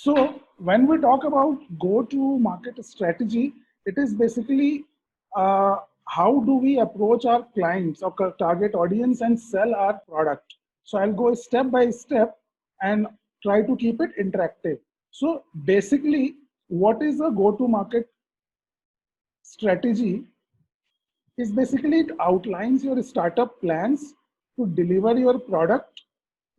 So when we talk about go-to-market strategy, it is basically uh, how do we approach our clients or target audience and sell our product. So I'll go step by step and try to keep it interactive. So basically, what is a go-to-market strategy is basically it outlines your startup plans to deliver your product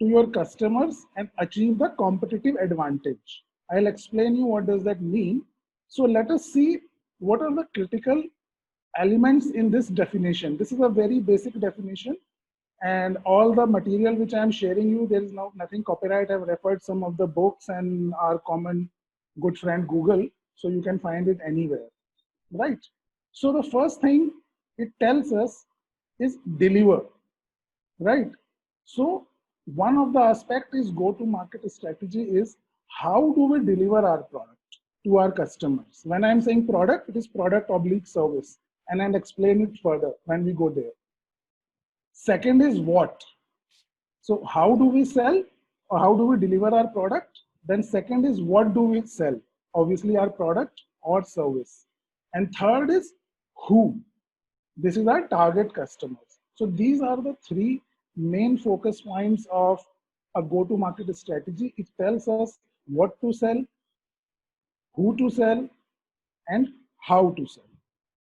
to your customers and achieve the competitive advantage. I'll explain you what does that mean. So let us see what are the critical elements in this definition. This is a very basic definition, and all the material which I am sharing you, there is nothing copyright. I've referred some of the books and our common good friend Google, so you can find it anywhere, right? So the first thing it tells us is deliver, right? So one of the aspect is go to market strategy is how do we deliver our product to our customers. When I'm saying product, it is product oblique service, and I'll explain it further when we go there. Second is what. So how do we sell or how do we deliver our product? Then second is what do we sell? Obviously our product or service. And third is who. This is our target customers. So these are the three main focus points of a go-to-market strategy. It tells us what to sell, who to sell, and how to sell.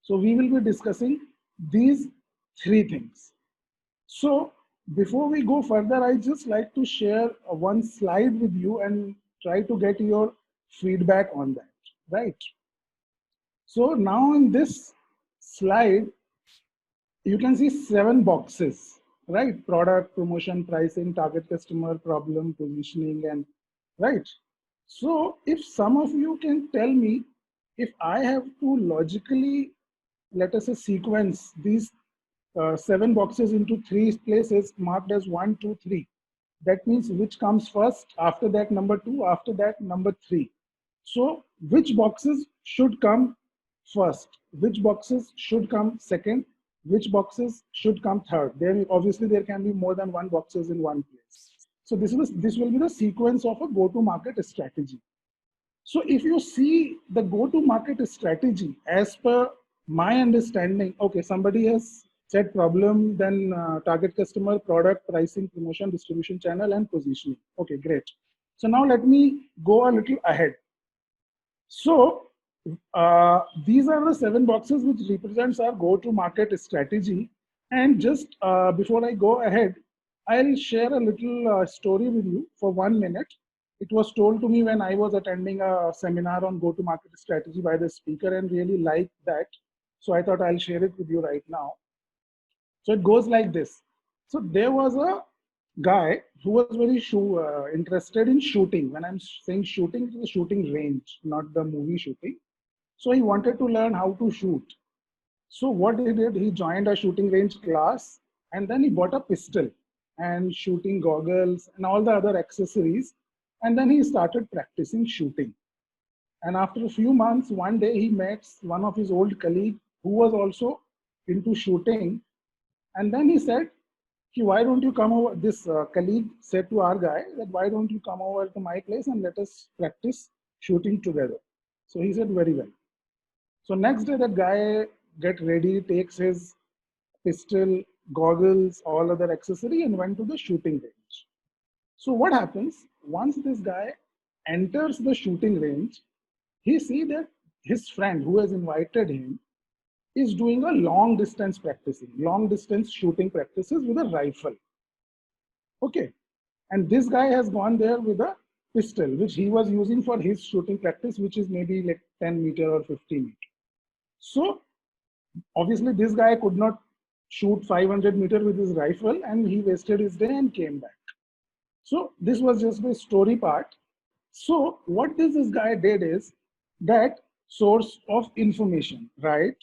So we will be discussing these three things. So before we go further, I just like to share one slide with you and try to get your feedback on that, right? So now in this slide, you can see 7 boxes, right? Product, promotion, pricing, target customer, problem, positioning, and right. So if some of you can tell me, if I have to logically, let us say, sequence these 7 boxes into 3 places marked as 1, 2, 3. That means which comes first, after that number 2, after that number 3. So which boxes should come first? Which boxes should come second? Which boxes should come third? Then obviously there can be more than one boxes in one place. So this will be the sequence of a go-to-market strategy. So if you see the go-to-market strategy, as per my understanding, okay, somebody has said problem, then target customer, product, pricing, promotion, distribution channel, and positioning. Okay, great. So now let me go a little ahead. So these are the 7 boxes which represents our go-to-market strategy. And just before I go ahead, I'll share a little story with you for 1 minute. It was told to me when I was attending a seminar on go-to-market strategy by the speaker and really liked that. So I thought I'll share it with you right now. So it goes like this. So there was a guy who was very interested in shooting. When I'm saying shooting, it is a shooting range, not the movie shooting. So he wanted to learn how to shoot. So what he did, he joined a shooting range class and then he bought a pistol and shooting goggles and all the other accessories. And then he started practicing shooting. And after a few months, one day he met one of his old colleagues who was also into shooting. And then he said, why don't you come over? This colleague said to our guy that why don't you come over to my place and let us practice shooting together. So he said, very well. So next day that guy get ready, takes his pistol, goggles, all other accessory and went to the shooting range. So what happens once this guy enters the shooting range, he see that his friend who has invited him is doing a long distance shooting practices with a rifle. Okay. And this guy has gone there with a pistol, which he was using for his shooting practice, which is maybe like 10 meter or 50 meter. So obviously this guy could not shoot 500 meter with his rifle and he wasted his day and came back. So this was just the story part. So what this guy did is that source of information, right?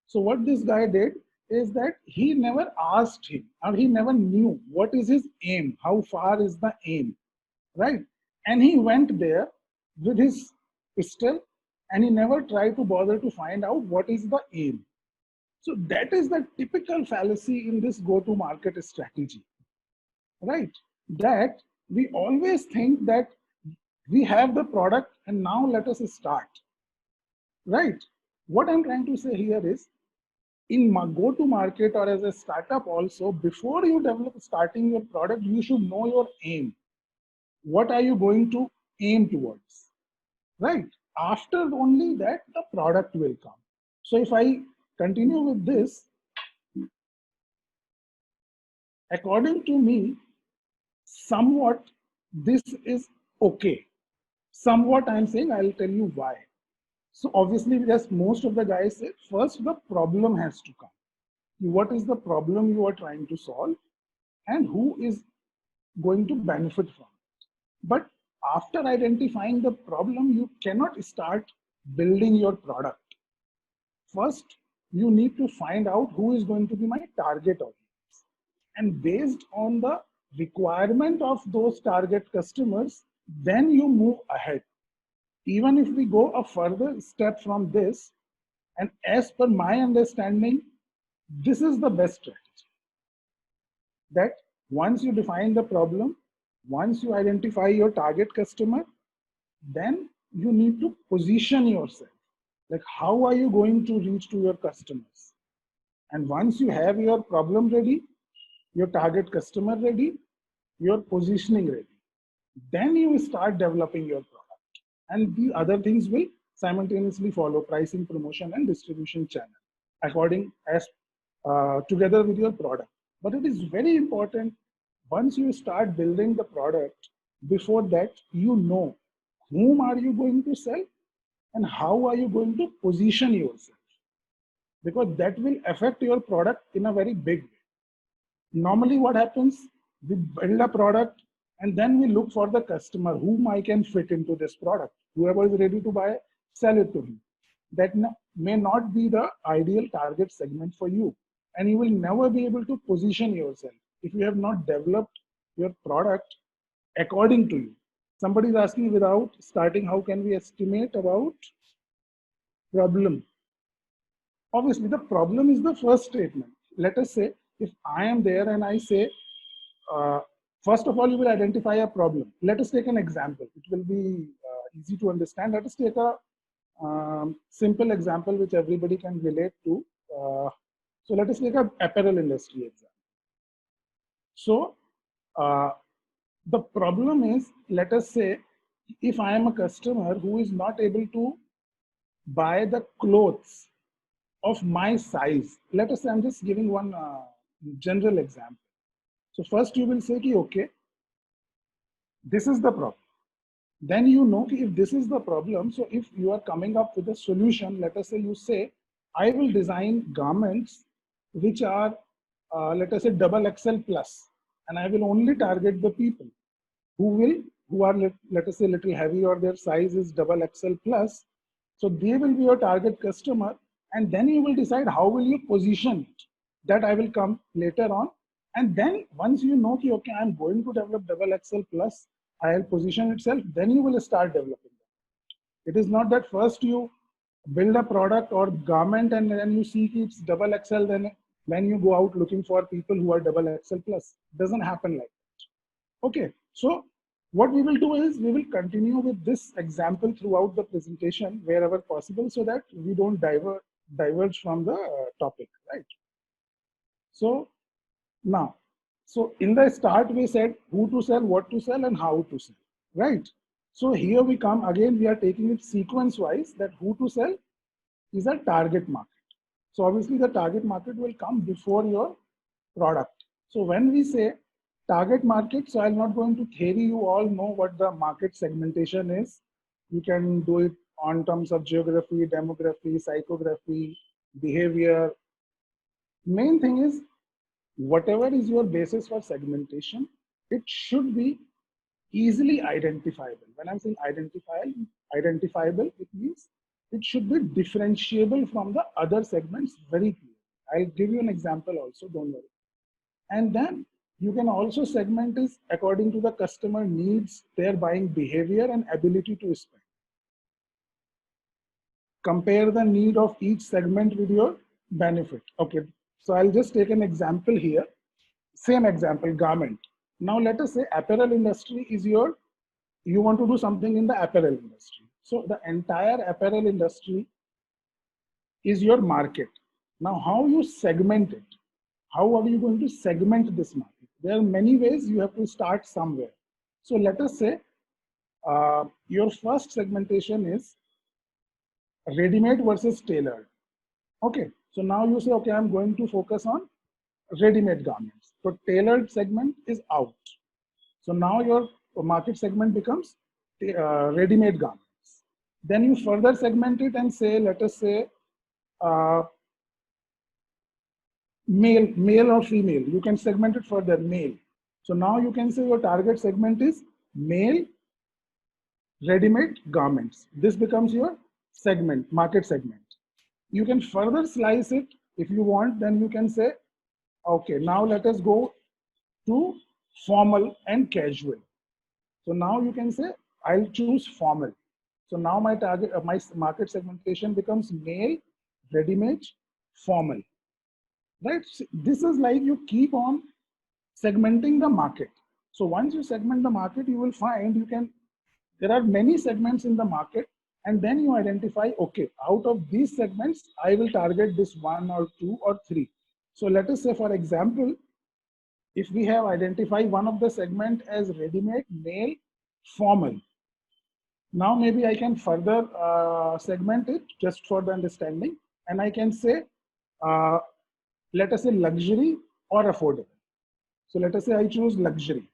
So what this guy did is that he never asked him or he never knew what is his aim, how far is the aim, right? And he went there with his pistol and he never tried to bother to find out what is the aim. So that is the typical fallacy in this go-to-market strategy, right? That we always think that We have the product and now let us start, right? What I'm trying to say here is in go to market or as a startup also, before you develop starting your product, you should know your aim. What are you going to aim towards, right? After only that, the product will come. So if I continue with this, according to me, somewhat this is okay. Somewhat I'm saying, I'll tell you why. So obviously, yes, most of the guys say first the problem has to come. What is the problem you are trying to solve and who is going to benefit from it? But after identifying the problem, you cannot start building your product. First, you need to find out who is going to be my target audience. And based on the requirement of those target customers, then you move ahead. Even if we go a further step from this, and as per my understanding, this is the best strategy. That once you define the problem, once you identify your target customer, then you need to position yourself. Like, how are you going to reach to your customers? And once you have your problem ready, your target customer ready, your positioning ready, then you start developing your product. And the other things will simultaneously follow: pricing, promotion, and distribution channel, according as together with your product. But it is very important, once you start building the product, before that, you know whom are you going to sell and how are you going to position yourself, because that will affect your product in a very big way. Normally what happens, we build a product and then we look for the customer whom I can fit into this product. Whoever is ready to buy, sell it to him. That may not be the ideal target segment for you, and you will never be able to position yourself if you have not developed your product according to you. Somebody is asking, without starting, how can we estimate about problem? Obviously, the problem is the first statement. Let us say, if I am there and I say, uh, first of all, you will identify a problem. Let us take an example. It will be easy to understand. Let us take a simple example which everybody can relate to. So let us take a apparel industry example. So the problem is, let us say, if I am a customer who is not able to buy the clothes of my size. Let us say, I'm just giving one general example. So first you will say, okay, this is the problem. Then you know if this is the problem, so if you are coming up with a solution, let us say you say, I will design garments which are, let us say, double XL plus, and I will only target the people who are, let us say, little heavy or their size is double XL plus. So they will be your target customer, and then you will decide how will you position it. That I will come later on. And then once you know, okay, I'm going to develop double XL plus, I'll position itself, then you will start developing it. It is not that first you build a product or garment and then you see it's double XL, then you go out looking for people who are double XL plus. It doesn't happen like that. Okay, so what we will do is we will continue with this example throughout the presentation wherever possible, so that we don't diverge from the topic, right? So now, so in the start we said who to sell, what to sell, and how to sell, right? So here we come again, we are taking it sequence wise, that who to sell is a target market. So obviously the target market will come before your product. So when we say target market, so I'm not going to theory, you all know what the market segmentation is. You can do it on terms of geography, demography, psychography, behavior. Main thing is, whatever is your basis for segmentation, it should be easily identifiable. When I'm saying identifiable, it means it should be differentiable from the other segments very clearly. I'll give you an example also, don't worry. And then you can also segment this according to the customer needs, their buying behavior and ability to spend. Compare the need of each segment with your benefit. Okay, so I'll just take an example here. Same example, garment. Now let us say apparel industry is your you want to do something in the apparel industry. So the entire apparel industry is your market. Now, how you segment it? How are you going to segment this market? There are many ways. You have to start somewhere. So let us say your first segmentation is ready-made versus tailored. Okay, so now you say, okay, I'm going to focus on ready-made garments. So tailored segment is out. So now your market segment becomes ready-made garments. Then you further segment it and say, let us say, uh, male or female. You can segment it further, male. So now you can say your target segment is male ready-made garments. This becomes your segment, market segment. You can further slice it if you want, then you can say, okay, now let us go to formal and casual. So now you can say, I'll choose formal. So now my target, my market segmentation becomes male, ready-made, formal, right? This is like you keep on segmenting the market. So once you segment the market, you will find there are many segments in the market, and then you identify, okay, out of these segments, I will target this one or two or three. So let us say, for example, if we have identified one of the segment as ready-made, male, formal, now maybe I can further segment it just for the understanding, and I can say, uh, let us say luxury or affordable. So let us say I choose luxury.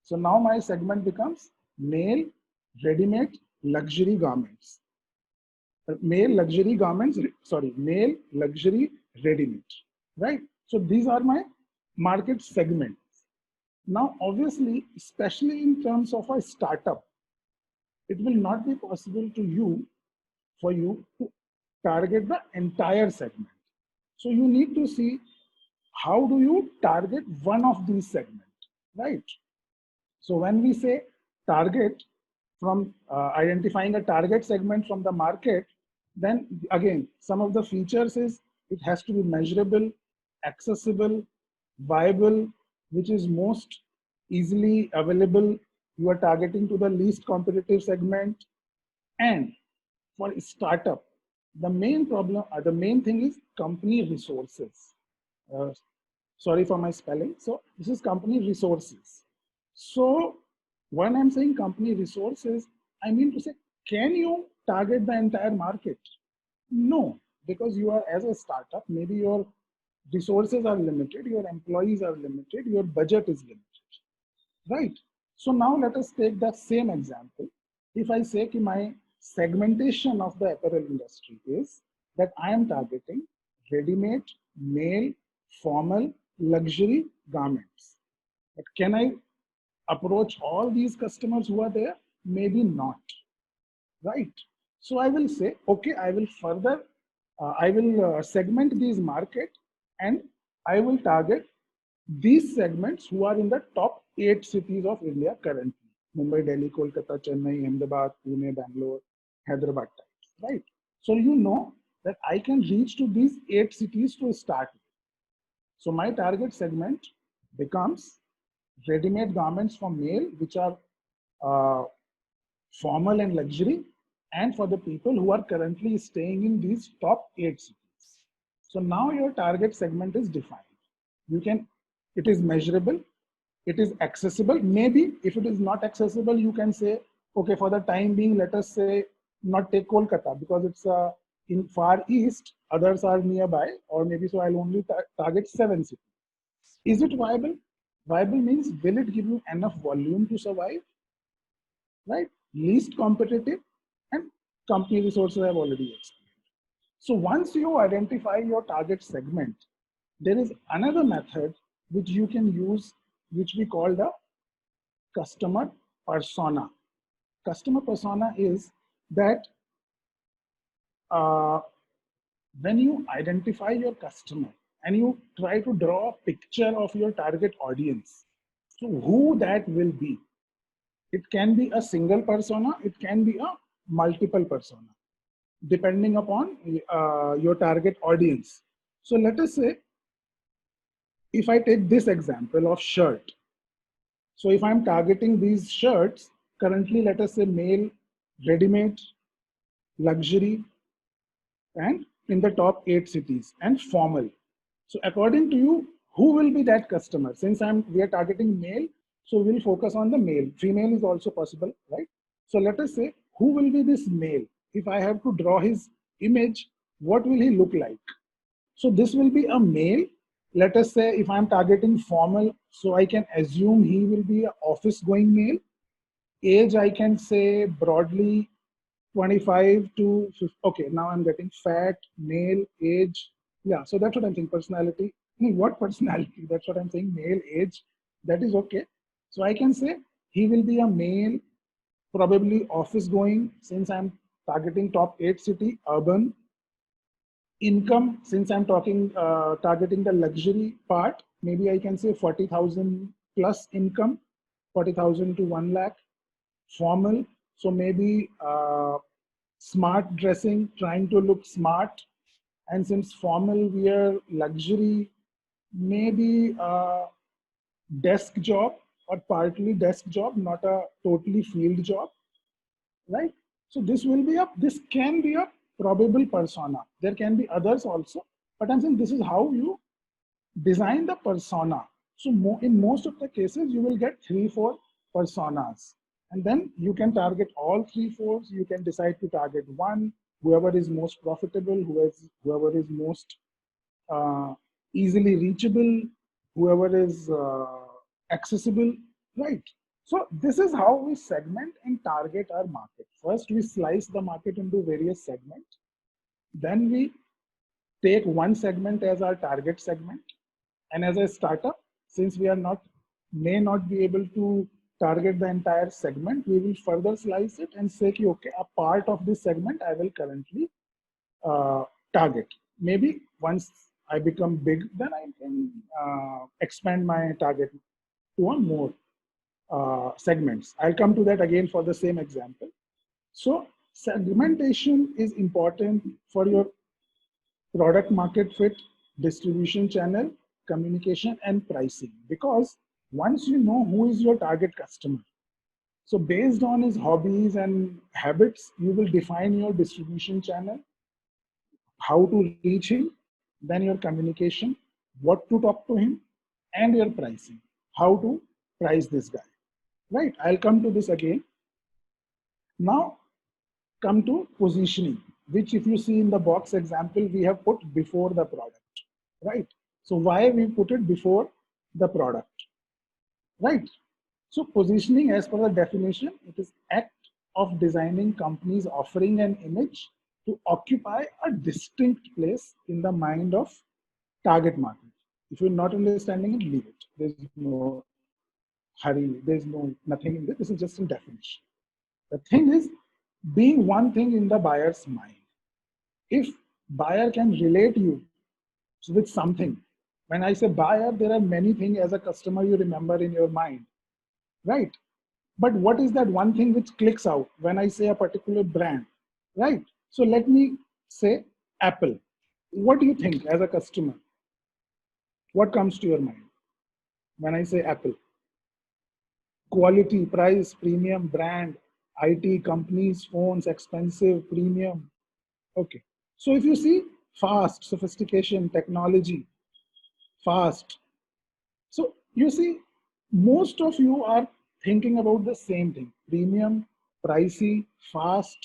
So now my segment becomes male, ready-made, luxury garments. Male luxury garments, sorry, male luxury ready-made, right? So these are my market segments. Now, obviously, especially in terms of a startup, it will not be possible for you to target the entire segment. So you need to see how do you target one of these segments, right? So when we say target, from identifying a target segment from the market, then again, some of the features is it has to be measurable, accessible, viable, which is most easily available. You are targeting to the least competitive segment. And for startup, the main thing is company resources. Uh, Sorry for my spelling. So this is company resources. So when I'm saying company resources, I mean to say, can you target the entire market? No, because you are, as a startup, maybe your resources are limited, your employees are limited, your budget is limited, right? So now let us take the same example. If I say that my segmentation of the apparel industry is that I am targeting ready-made, male, formal, luxury garments. But can I approach all these customers who are there? Maybe not, right? So I will say, okay, I will segment these market, and I will target these segments who are in the top 8 cities of India currently. Mumbai, Delhi, Kolkata, Chennai, Ahmedabad, Pune, Bangalore, Hyderabad types, right? So you know that I can reach to these 8 cities to start with. So my target segment becomes ready-made garments for male, which are uh, formal and luxury, and for the people who are currently staying in these top 8 cities. So now your target segment is defined. You can, it is measurable, it is accessible. Maybe if it is not accessible, you can say, okay, for the time being, let us say not take Kolkata because it's in far east, others are nearby, or maybe so I'll only target 7 cities. Is it viable? Viable means will it give you enough volume to survive? Right? Least competitive, and company resources I've already explained. So once you identify your target segment, there is another method which you can use, which we call the customer persona. Customer persona is that uh, when you identify your customer and you try to draw a picture of your target audience, so who that will be. It can be a single persona, it can be a multiple persona, depending upon your target audience. So let us say, if I take this example of shirt, so if I'm targeting these shirts, currently, let us say male, ready-made, luxury, and in the top 8 cities, and formal. So according to you, who will be that customer? Since we are targeting male, so we'll focus on the male. Female is also possible, right? So let us say, who will be this male? If I have to draw his image, what will he look like? So this will be a male. Let us say if I'm targeting formal, so I can assume he will be an office going male. Age, I can say broadly 25 to 50. Okay, now I'm getting fat, male, age. Yeah, so that's what I'm saying. Personality. What personality? That's what I'm saying. Male, age. That is okay. So I can say he will be a male, probably office going, since I'm targeting top 8 city, urban. Income, since I'm targeting the luxury part, maybe I can say 40,000 plus income, 40,000 to 1 lakh. Formal, so maybe smart dressing, trying to look smart. And since formal wear, luxury, maybe a desk job or partly desk job, not a totally field job, right? So this can be a probable persona. There can be others also, but I'm saying this is how you design the persona. So in most of the cases, you will get 3-4 personas. And then you can target all 3-4s. You can decide to target one, whoever is most profitable, whoever is most easily reachable, whoever is accessible, right? So this is how we segment and target our market. First, we slice the market into various segments. Then we take one segment as our target segment. And as a startup, since we are may not be able to target the entire segment, we will further slice it and say, okay, a part of this segment I will currently target. Maybe once I become big, then I can expand my target to a more segments. I'll come to that again for the same example. So segmentation is important for your product market fit, distribution channel, communication, and pricing. Because once you know who is your target customer, so based on his hobbies and habits, you will define your distribution channel, how to reach him, then your communication, what to talk to him, and your pricing, how to price this guy. Right? I'll come to this again. Now, come to positioning, which if you see in the box example, we have put before the product, right? So why we put it before the product, right? So positioning, as per the definition, it is act of designing companies offering an image to occupy a distinct place in the mind of target market. If you're not understanding it, leave it. There's no hurry. There's nothing in this. This is just a definition. The thing is, being one thing in the buyer's mind. If buyer can relate you with something, when I say buyer, there are many things as a customer you remember in your mind, right? But what is that one thing which clicks out when I say a particular brand, right? So let me say Apple. What do you think as a customer? What comes to your mind when I say Apple? Quality, price, premium, brand, IT, companies, phones, expensive, premium. Okay. So if you see fast, sophistication, technology, fast. So you see, most of you are thinking about the same thing: premium, pricey, fast.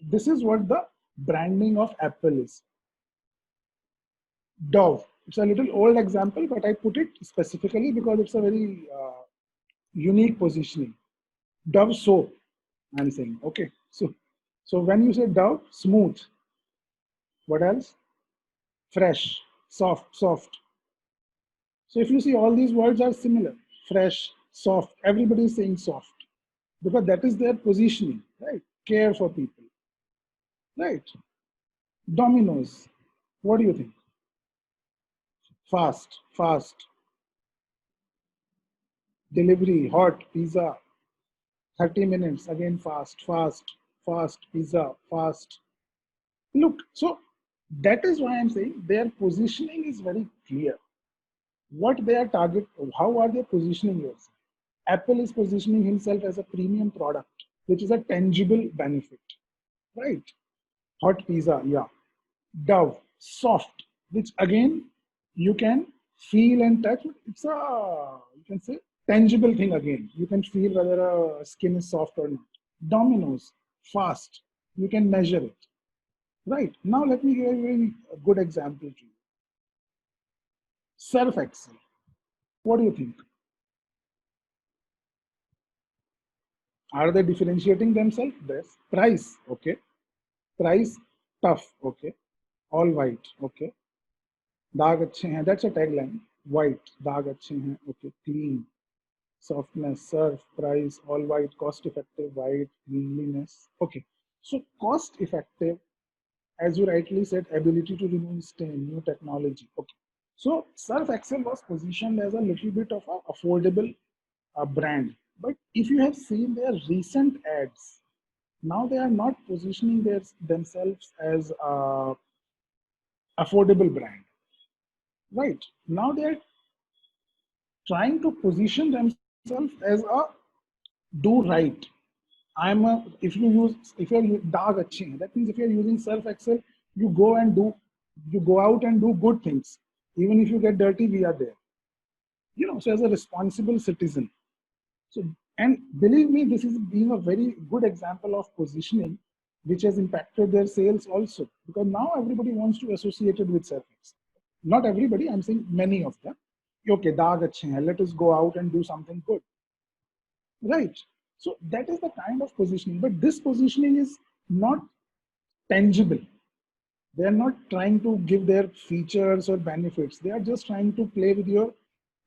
This is what the branding of Apple is. Dove. It's a little old example, but I put it specifically because it's a very unique positioning. Dove soap, I'm saying. Okay. So when you say Dove, smooth. What else? Fresh, soft. So if you see, all these words are similar: fresh, soft. Everybody is saying soft because that is their positioning, right? Care for people, right? Dominoes. What do you think? Fast. Delivery, hot, pizza, 30 minutes, again fast, pizza, fast. Look, so that is why I'm saying their positioning is very clear. What they are target, how are they positioning yourself? Apple is positioning himself as a premium product, which is a tangible benefit, right? Hot pizza, yeah. Dove, soft, which again you can feel and touch. It's a, you can say, tangible thing again. You can feel whether a skin is soft or not. Dominoes, fast, you can measure it. Right. Now let me give you a good example to you. Surf Excel. What do you think? Are they differentiating themselves? Yes. Price, okay. Price, tough, okay. All white, okay. दाग अच्छे हैं, that's a tagline. White, दाग अच्छे हैं, okay. Clean, softness, surf, price, all white, cost effective, white, cleanliness, okay. So cost effective, as you rightly said, ability to remove stain, new technology, okay. So Surf Excel was positioned as a little bit of an affordable brand, but if you have seen their recent ads, now they are not positioning themselves as a affordable brand, right? Now they're trying to position themselves as a do right. If you use, if you're dag achhe hain, that means if you're using Surf Excel, you go and do, you go out and do good things. Even if you get dirty, we are there. You know, so as a responsible citizen. So, and believe me, this is being a very good example of positioning, which has impacted their sales also, because now everybody wants to associate it with Surf Excel. Not everybody, I'm saying many of them. Okay, dag achhe hain, let us go out and do something good. Right. So that is the kind of positioning, but this positioning is not tangible. They are not trying to give their features or benefits. They are just trying to play with your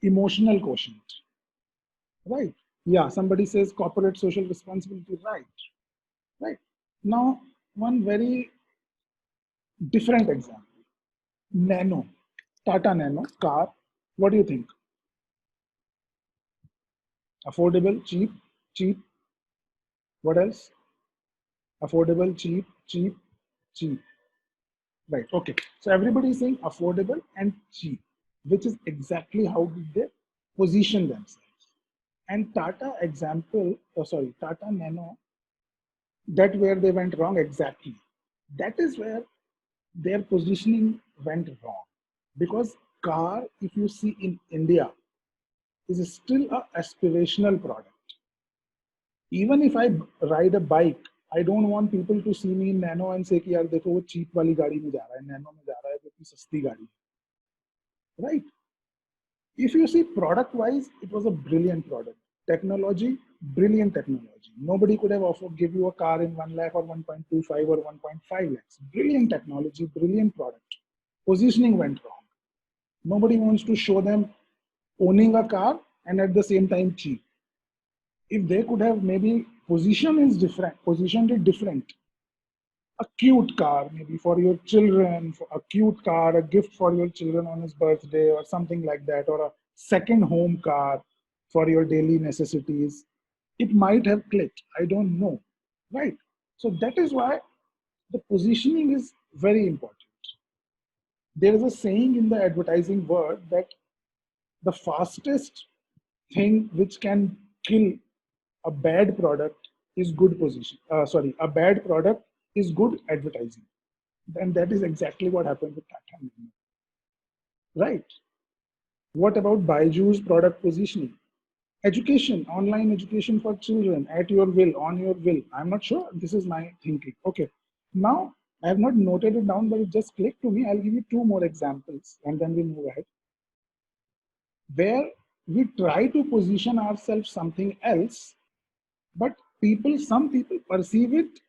emotional quotient. Right. Yeah. Somebody says corporate social responsibility. Right. Right. Now, one very different example. Nano, Tata Nano car. What do you think? Affordable, cheap, cheap. What else? Affordable, cheap, cheap, cheap. Right. Okay. So everybody is saying affordable and cheap, which is exactly how did they position themselves. And Tata example, oh sorry, Tata Nano, that where they went wrong exactly. That is where their positioning went wrong. Because car, if you see in India, is still a aspirational product. Even if I ride a bike, I don't want people to see me in Nano and say कि यार देखो वो cheap वाली गाड़ी में जा रहा है, Nano में जा रहा है जो कि सस्ती गाड़ी है, right? If you see product wise, it was a brilliant product. Technology, brilliant technology. Nobody could have offered give you a car in 1 lakh or 1.25 or 1.5 lakhs. Brilliant technology, brilliant product. Positioning went wrong. Nobody wants to show them owning a car and at the same time cheap. If they could have maybe positioned it different. A cute car, maybe for your children, for a cute car, a gift for your children on his birthday or something like that, or a second home car for your daily necessities. It might have clicked. I don't know. Right. So that is why the positioning is very important. There is a saying in the advertising world that the fastest thing which can kill a bad product is good position. A bad product is good advertising. And that is exactly what happened with Tata. Right. What about Baiju's product positioning? Education, online education for children at your will, on your will. I'm not sure. This is my thinking. Okay. Now, I have not noted it down, but it just clicked to me. I'll give you two more examples and then we'll move ahead. Where we try to position ourselves something else, but some people perceive it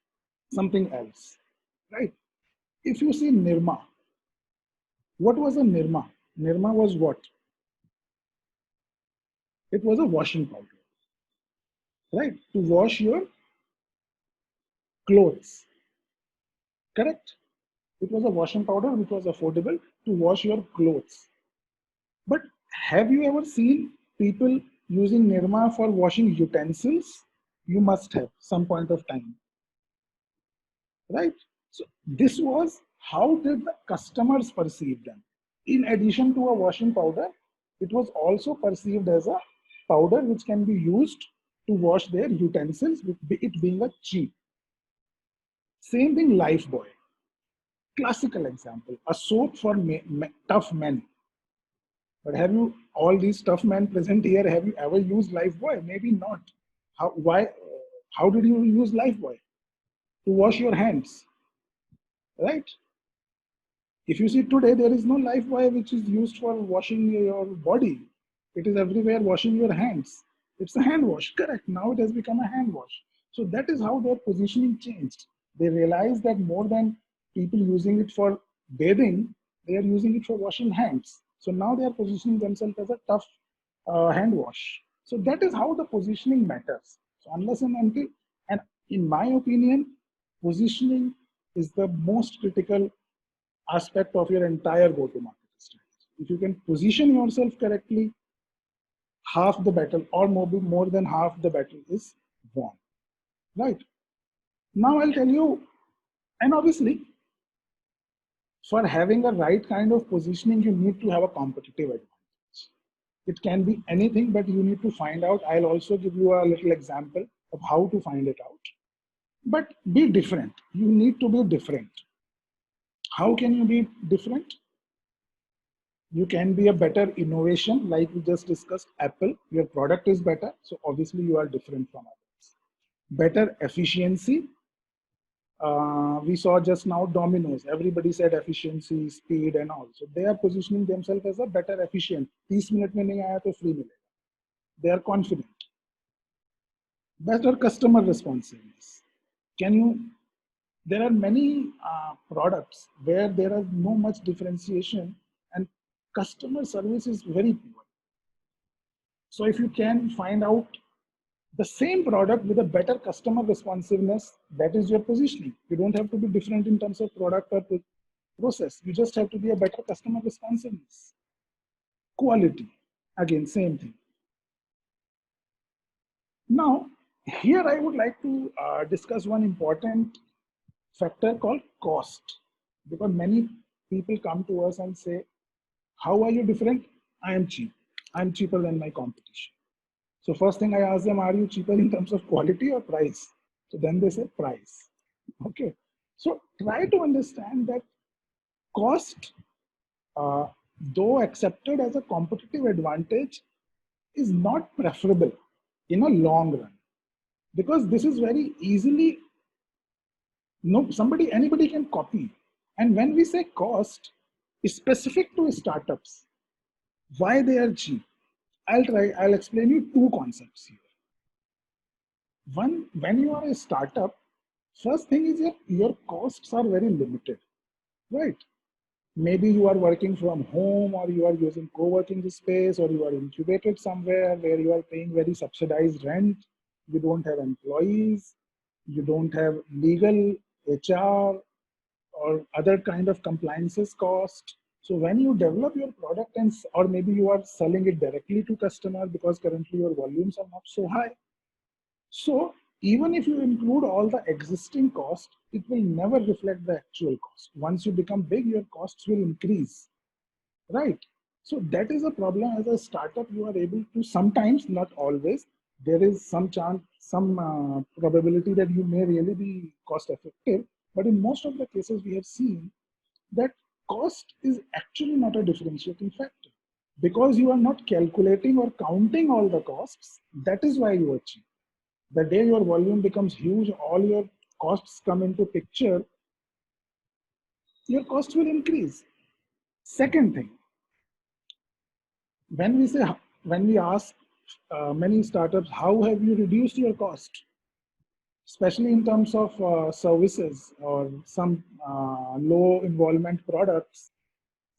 something else. Right. If you see Nirma, what was a Nirma? Nirma was what? It was a washing powder, right? To wash your clothes, correct? It was a washing powder which was affordable to wash your clothes. But have you ever seen people using Nirma for washing utensils? You must have some point of time, right? So this was how did the customers perceive them? In addition to a washing powder, it was also perceived as a powder which can be used to wash their utensils, with it being a cheap. Same thing, Lifebuoy. Classical example, a soap for tough men. But have you, all these tough men present here, have you ever used Lifebuoy? Maybe not. Why? How did you use Lifebuoy? To wash your hands, right? If you see today, there is no Lifebuoy which is used for washing your body. It is everywhere washing your hands. It's a hand wash, correct. Now it has become a hand wash. So that is how their positioning changed. They realized that more than people using it for bathing, they are using it for washing hands. So now they are positioning themselves as a tough hand wash. So that is how the positioning matters. So unless and until, and in my opinion, positioning is the most critical aspect of your entire go-to-market strategy. If you can position yourself correctly, half the battle, or maybe more than half the battle, is won. Right? Now I'll tell you, and obviously, for having a right kind of positioning, you need to have a competitive advantage. It can be anything, but you need to find out. I'll also give you a little example of how to find it out. But be different. You need to be different. How can you be different? You can be a better innovation, like we just discussed, Apple. Your product is better, so obviously you are different from others. Better efficiency. We saw just now Domino's. Everybody said efficiency, speed, and all. So they are positioning themselves as a better efficient. 30 minutes में नहीं आया तो free मिलेगा. They are confident. Better customer responsiveness. Can you? There are many products where there is no much differentiation and customer service is very poor. So if you can find out the same product with a better customer responsiveness, that is your positioning. You don't have to be different in terms of product or process. You just have to be a better customer responsiveness. Quality, again, same thing. Now, here I would like to discuss one important factor called cost, because many people come to us and say, how are you different? I am cheap. I'm cheaper than my competition. So first thing I ask them, are you cheaper in terms of quality or price? So then they say price. Okay. So try to understand that cost, though accepted as a competitive advantage, is not preferable in a long run, because this is very easily, anybody can copy. And when we say cost is specific to startups, why they are cheap, I'll explain you two concepts here. One, when you are a startup, first thing is that your costs are very limited, right? Maybe you are working from home, or you are using co-working space, or you are incubated somewhere where you are paying very subsidized rent. You don't have employees, you don't have legal, HR, or other kind of compliances cost. So when you develop your product, and or maybe you are selling it directly to customer because currently your volumes are not so high. So even if you include all the existing cost, it will never reflect the actual cost. Once you become big, your costs will increase, right? So that is a problem. As a startup, you are able to sometimes, not always, there is some chance, some probability that you may really be cost effective. But in most of the cases, we have seen that cost is actually not a differentiating factor, because you are not calculating or counting all the costs. That is why you are cheap. The day your volume becomes huge, all your costs come into picture, your cost will increase. Second thing, when we ask many startups, how have you reduced your cost, especially in terms of services or some low involvement products,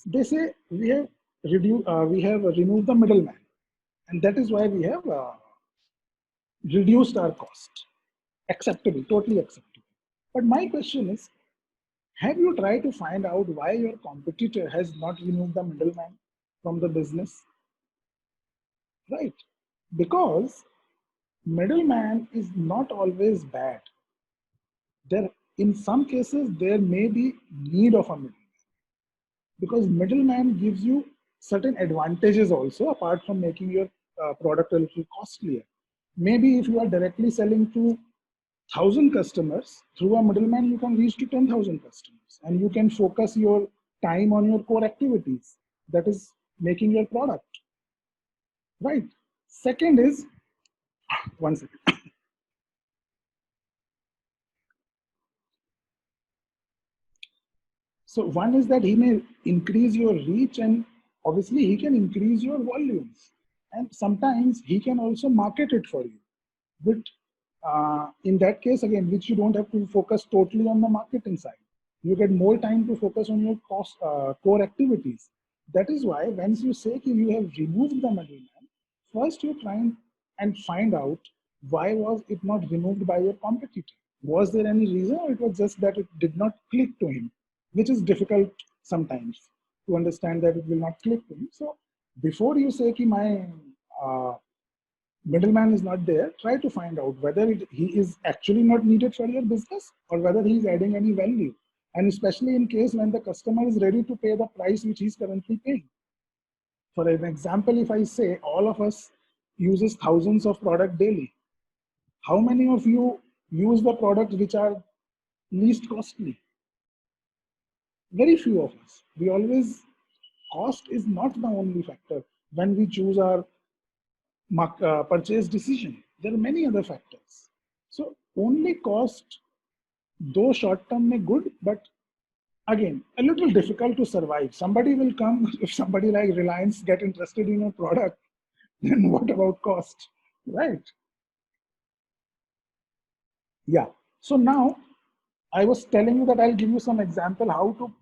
they say we have removed the middleman, and that is why we have reduced our cost. Acceptable, totally acceptable. But my question is, have you tried to find out why your competitor has not removed the middleman from the business? Right? Because middleman is not always bad. In some cases, there may be need of a middleman, because middleman gives you certain advantages also, apart from making your product a little costlier. Maybe if you are directly selling to 1,000 customers, through a middleman, you can reach to 10,000 customers, and you can focus your time on your core activities. That is making your product, right? Second is, one second. So one is that he may increase your reach, and obviously he can increase your volumes. And sometimes he can also market it for you. But in that case, again, which you don't have to focus totally on the marketing side. You get more time to focus on your core activities. That is why once you say you have removed the middleman, first you try and find out why was it not removed by your competitor. Was there any reason, or it was just that it did not click to him, which is difficult sometimes to understand that it will not click to him. So before you say ki my middleman is not there, try to find out whether he is actually not needed for your business or whether he is adding any value. And especially in case when the customer is ready to pay the price which he is currently paying. For an example, if I say all of us uses thousands of product daily, how many of you use the products which are least costly? Very few of us. We always, cost is not the only factor when we choose our purchase decision. There are many other factors. So only cost, though short term may good, but again, a little difficult to survive. Somebody will come, if somebody like Reliance get interested in a product, then what about cost, right? Yeah. So now I was telling you that I'll give you some example how to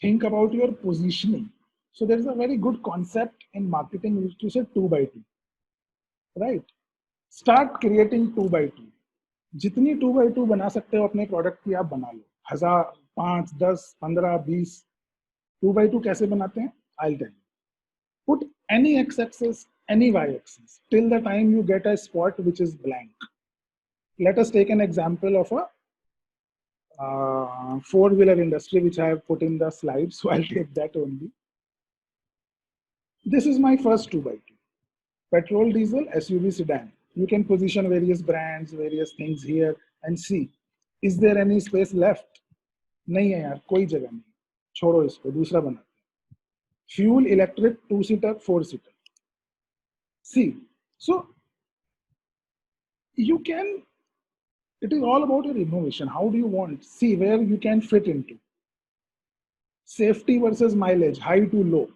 think about your positioning. So there is a very good concept in marketing which is a 2 by 2, right? Start creating 2 by 2. जितनी 2 by 2 बना सकते हो अपने product की आप बना लो. 1000, 5, 10, 15, 20. 2 by 2 कैसे बनाते हैं? I'll tell you. Put any x-axis, any y-axis till the time you get a spot which is blank. Let us take an example of a four-wheeler industry which I have put in the slide, so I'll take that only. This is my first 2 by 2. Petrol, diesel, SUV, sedan. You can position various brands, various things here and see. Is there any space left? नहीं है यार, कोई जगह नहीं. छोड़ो इसको, दूसरा बनाते हैं. Fuel, electric, 2-seater, 4-seater. See, so you can, it is all about your innovation. How do you want? See where you can fit into. Safety versus mileage, high to low.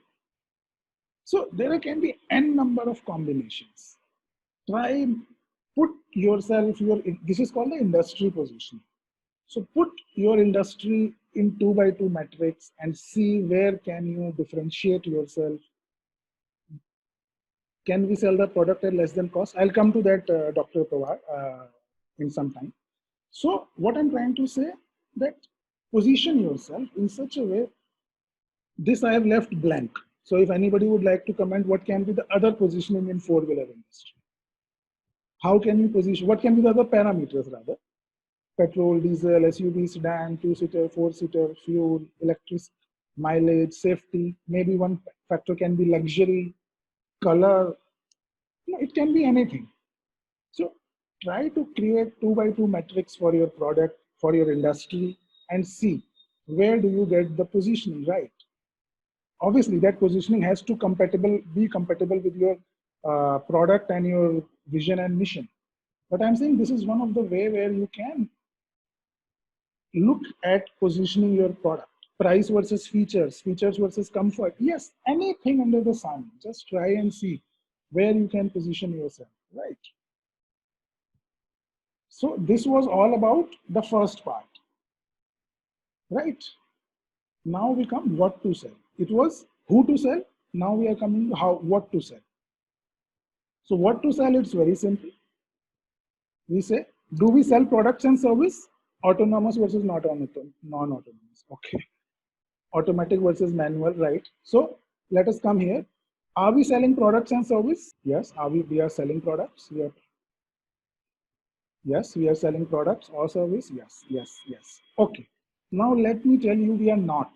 So there can be n number of combinations. Try, put yourself, this is called the industry position. So put your industry in 2 by 2 metrics and see where can you differentiate yourself. Can we sell the product at less than cost? I'll come to that, Dr. Pawar, in some time. So what I'm trying to say, that position yourself in such a way, this I have left blank. So if anybody would like to comment, what can be the other positioning in four-wheeler industry? How can you position, what can be the other parameters rather? Petrol, diesel, SUV, sedan, 2-seater, 4-seater, fuel, electric, mileage, safety. Maybe one factor can be luxury, color. It can be anything. So try to create 2 by 2 metrics for your product, for your industry, and see where do you get the positioning right. Obviously, that positioning has to be compatible with your product and your vision and mission. But I'm saying this is one of the way where you can look at positioning your product. Price versus features, features versus comfort. Yes, anything under the sun. Just try and see where you can position yourself, right? So this was all about the first part, right? Now we come what to sell. It was who to sell. Now we are coming to what to sell. So what to sell, it's very simple. We say, do we sell products and service? Autonomous versus non-autonomous. Okay. Automatic versus manual, right? So let us come here. Are we selling products and service? Yes. We are selling products? Yes, we are selling products or service. Yes. Okay. Now let me tell you, we are not.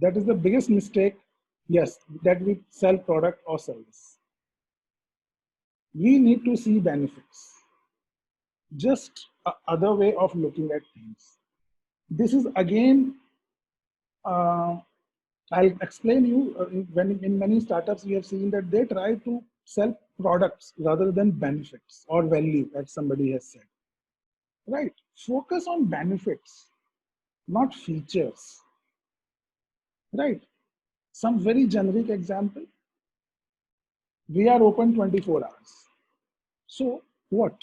That is the biggest mistake. Yes, that we sell product or service. We need to see benefits. Just a other way of looking at things. This is again, uh, I'll explain you. When in many startups, we have seen that they try to sell products rather than benefits or value, as somebody has said. Right? Focus on benefits, not features. Right? Some very generic example. We are open 24 hours. So what?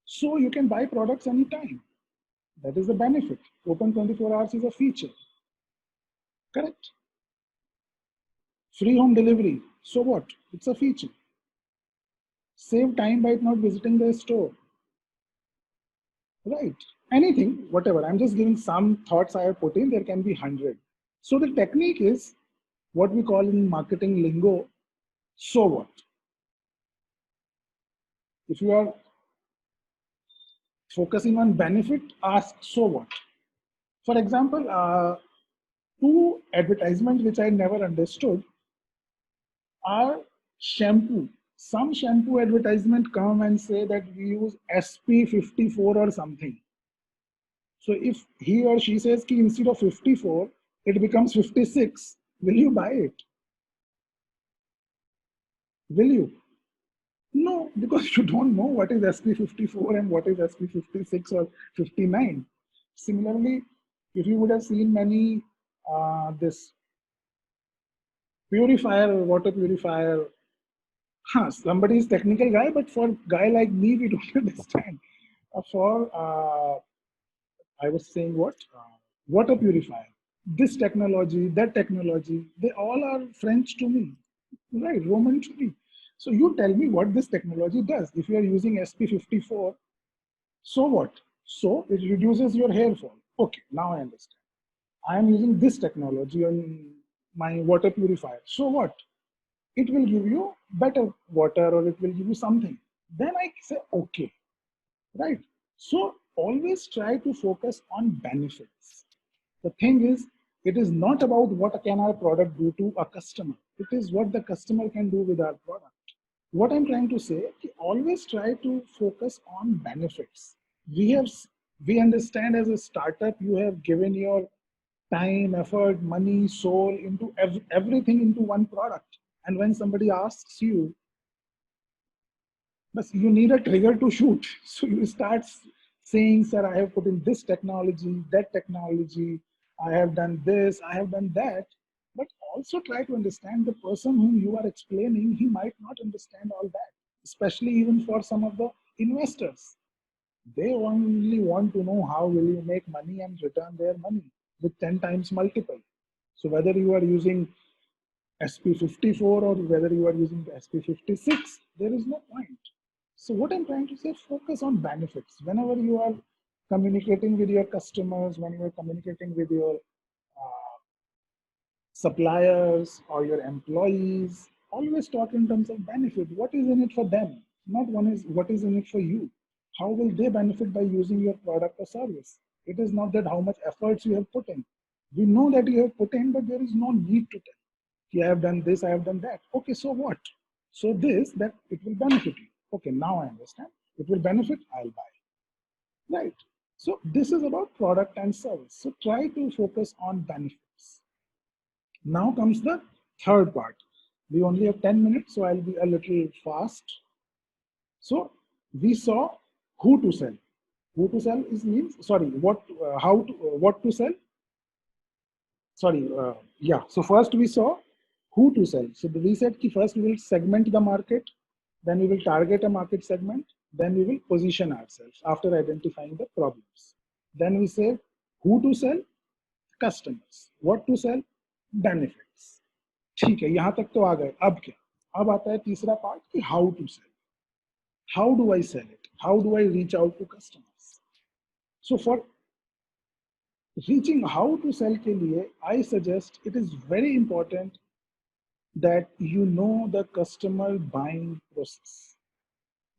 So you can buy products anytime. That is the benefit. Open 24 hours is a feature. Correct? Free home delivery. So what? It's a feature. Save time by not visiting the store. Right? Anything, whatever. I'm just giving some thoughts I have put in. There can be 100. So the technique is what we call in marketing lingo, so what? If you are focusing on benefit, ask so what? For example, two advertisements which I never understood are shampoo. Some shampoo advertisement come and say that we use SP54 or something. So if he or she says ki instead of 54, it becomes 56, will you buy it? Will you? No, because you don't know what is SP54 and what is SP56 or 59. Similarly, if you would have seen many this purifier or water purifier, somebody is technical guy, but for guy like me, we don't understand. For I was saying what water purifier, this technology, that technology, they all are French to me, right? Roman to me. So you tell me what this technology does. If you are using SP54, so what? So it reduces your hair fall. Okay, now I understand. I am using this technology on my water purifier. So what? It will give you better water or it will give you something. Then I say, okay, right? So always try to focus on benefits. The thing is, it is not about what can our product do to a customer. It is what the customer can do with our product. What I'm trying to say, always try to focus on benefits. We have, we understand as a startup, you have given your time, effort, money, soul into everything into one product. And when somebody asks you, but you need a trigger to shoot. So you start saying, sir, I have put in this technology, that technology, I have done this, I have done that. But also try to understand the person whom you are explaining, he might not understand all that, especially even for some of the investors. They only want to know how will you make money and return their money with 10 times multiple. So whether you are using SP54 or whether you are using the SP56, there is no point. So what I'm trying to say, focus on benefits. Whenever you are communicating with your customers, when you are communicating with your suppliers or your employees, always talk in terms of benefit. What is in it for them? Not one is what is in it for you. How will they benefit by using your product or service? It is not that how much efforts you have put in. We know that you have put in, but there is no need to tell. I have done this, I have done that. Okay, so what? So this, that it will benefit you. Okay, now I understand. It will benefit, I'll buy. Right. So this is about product and service. So try to focus on benefits. Now comes the third part. We only have 10 minutes, so I'll be a little fast. So we saw who to sell. Who to sell is means, sorry, what, how to, what to sell. Sorry, yeah. So first we saw who to sell. So we said ki first we will segment the market, then we will target a market segment, then we will position ourselves after identifying the problems. Then we say who to sell, customers. What to sell, benefits. ठीक है, यहाँ तक तो आ गए. अब क्या? अब आता है तीसरा पार्ट कि how to sell. How do I sell it? How do I reach out to customers? So for reaching how to sell के लिए, I suggest it is very important that you know the customer buying process.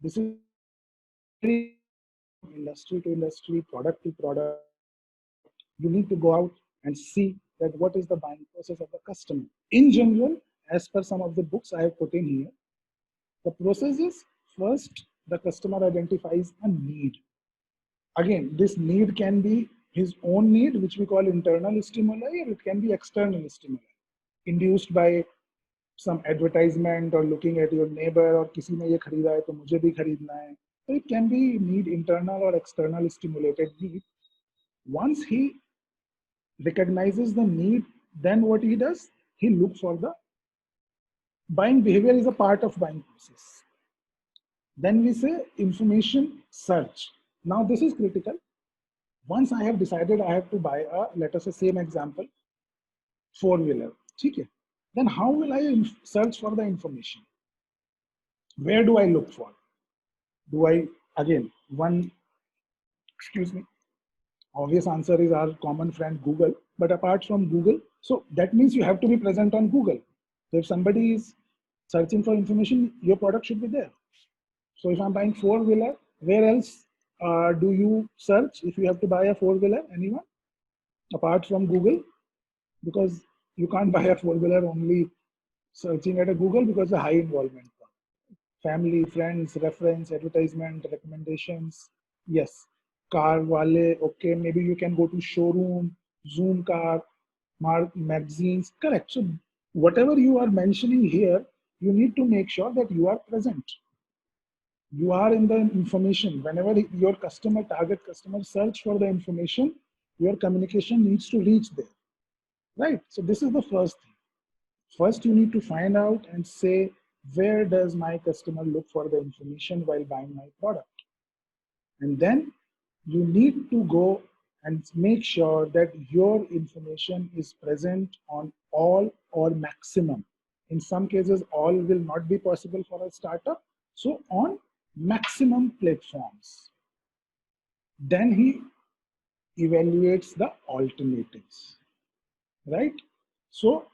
This is very industry to industry, product to product. You need to go out and see that what is the buying process of the customer. In general, as per some of the books I have put in here, The process is, first the customer identifies a need. Again, this need can be his own need, which we call internal stimuli, or it can be external stimuli induced by some advertisement or looking at your neighbor or किसी ने ये खरीदा है तो मुझे भी खरीदना है. So it can be need internal or external stimulated need. Once he recognizes the need, then what he does, he looks for the buying behavior is a part of buying process. Then we say information search. Now this is critical. Once I have decided I have to buy a, let us say same example, four-wheeler, okay? Then how will I search for the information? Where do I look for? Do I, again, one, excuse me, obvious answer is our common friend Google, but apart from Google, so that means you have to be present on Google. So if somebody is searching for information, your product should be there. So if I'm buying four-wheeler, where else do you search if you have to buy a four-wheeler? Anyone? Apart from Google? Because you can't buy a four-wheeler only searching at a Google because the high involvement. Family, friends, reference, advertisement, recommendations. Yes. Car wale, okay, maybe you can go to showroom, Zoom car, magazines, correct. So whatever you are mentioning here, you need to make sure that you are present. You are in the information. Whenever your customer, target customer search for the information, your communication needs to reach there, right? So this is the first thing. First, you need to find out and say, where does my customer look for the information while buying my product? And then you need to go and make sure that your information is present on all or maximum. In some cases, all will not be possible for a startup. So on maximum platforms. Then he evaluates the alternatives, right? So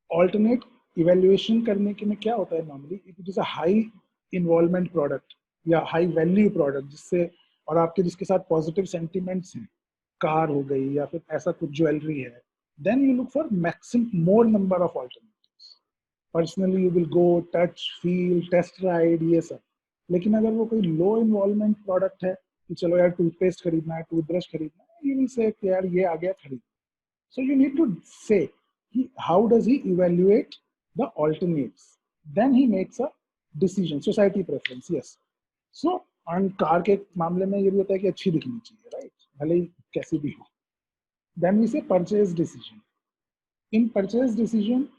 alternate evaluation करने के में क्या होता है normally? It is a high involvement product या high value product जिससे और आपके जिसके साथ positive sentiments हैं, कार हो गई या फिर ऐसा कुछ ज्वेलरी है, then you look for maximum more number of alternatives. Personally you will go touch, feel, test ride ये सब. लेकिन अगर वो कोई low involvement product है कि चलो यार टूथपेस्ट खरीदना है, टूथब्रश खरीदना है, you will say कि यार ये आ गया खरीद. So you need to say how does he evaluate the alternates? Then he makes a decision. Society preference, yes. So on car के मामले में ये भी होता है कि अच्छी दिखनी चाहिए, right? भले ही कैसी भी हो. Then we say purchase decision. In purchase decision,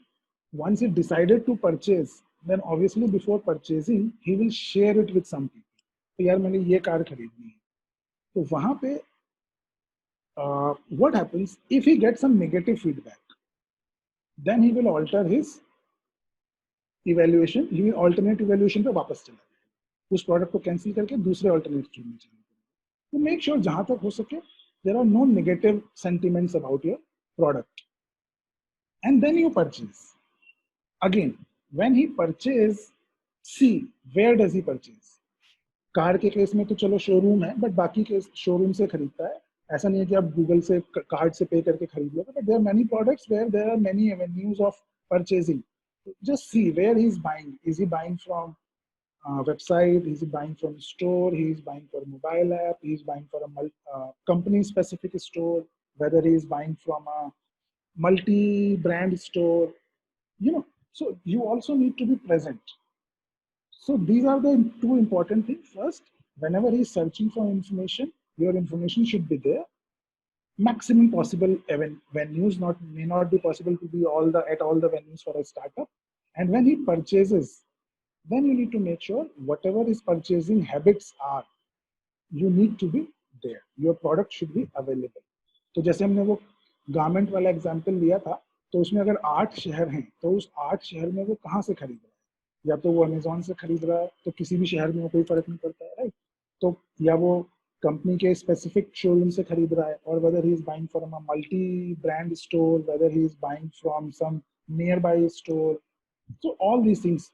once he decided to purchase, then obviously before purchasing, he will share it with some people. तो यार मैंने ये कार खरीदनी है. तो वहाँ पे what happens if he gets some negative feedback? Then he will alter his evaluation. He will alternate evaluation पे वापस चला जाएगा. उस प्रोडक्ट को कैंसिल करके दूसरे alternate चुनने चाहिए. To make sure जहाँ तक हो सके there are no negative sentiments about your product. And then you purchase. Again, when he purchase, see where does he purchase. Car के केस में तो चलो शोरूम है, बट बाकी के शोरूम से खरीदता है. ऐसा नहीं है कि आप गूगल से कार्ड से पे करके खरीद लो, but there are many products where there are many avenues of purchasing. Just see where he's buying. Is he buying from website? Is he buying from store? He is buying for a mobile app. He is buying for a company-specific store. Whether he is buying from a multi-brand store, you know. So you also need to be present. So these are the two important things. First, whenever he is searching for information, your information should be there. Maximum possible venues may not be possible to be at all the venues for a startup. And when he purchases, then you need to make sure whatever his purchasing habits are, you need to be there. Your product should be available. तो जैसे हमने वो garment वाला example लिया था, तो उसमें अगर 8 शहर हैं, तो उस 8 शहर में वो कहाँ से खरीद रहा है? या तो वो अमेजोन से खरीद रहा है, तो किसी भी शहर में कोई फर्क नहीं पड़ता है, राइट? तो या वो कंपनी के स्पेसिफिक शोरूम से खरीद रहा है, और whether he is buying from a multi-brand store, whether he is buying from some nearby store. So all these things,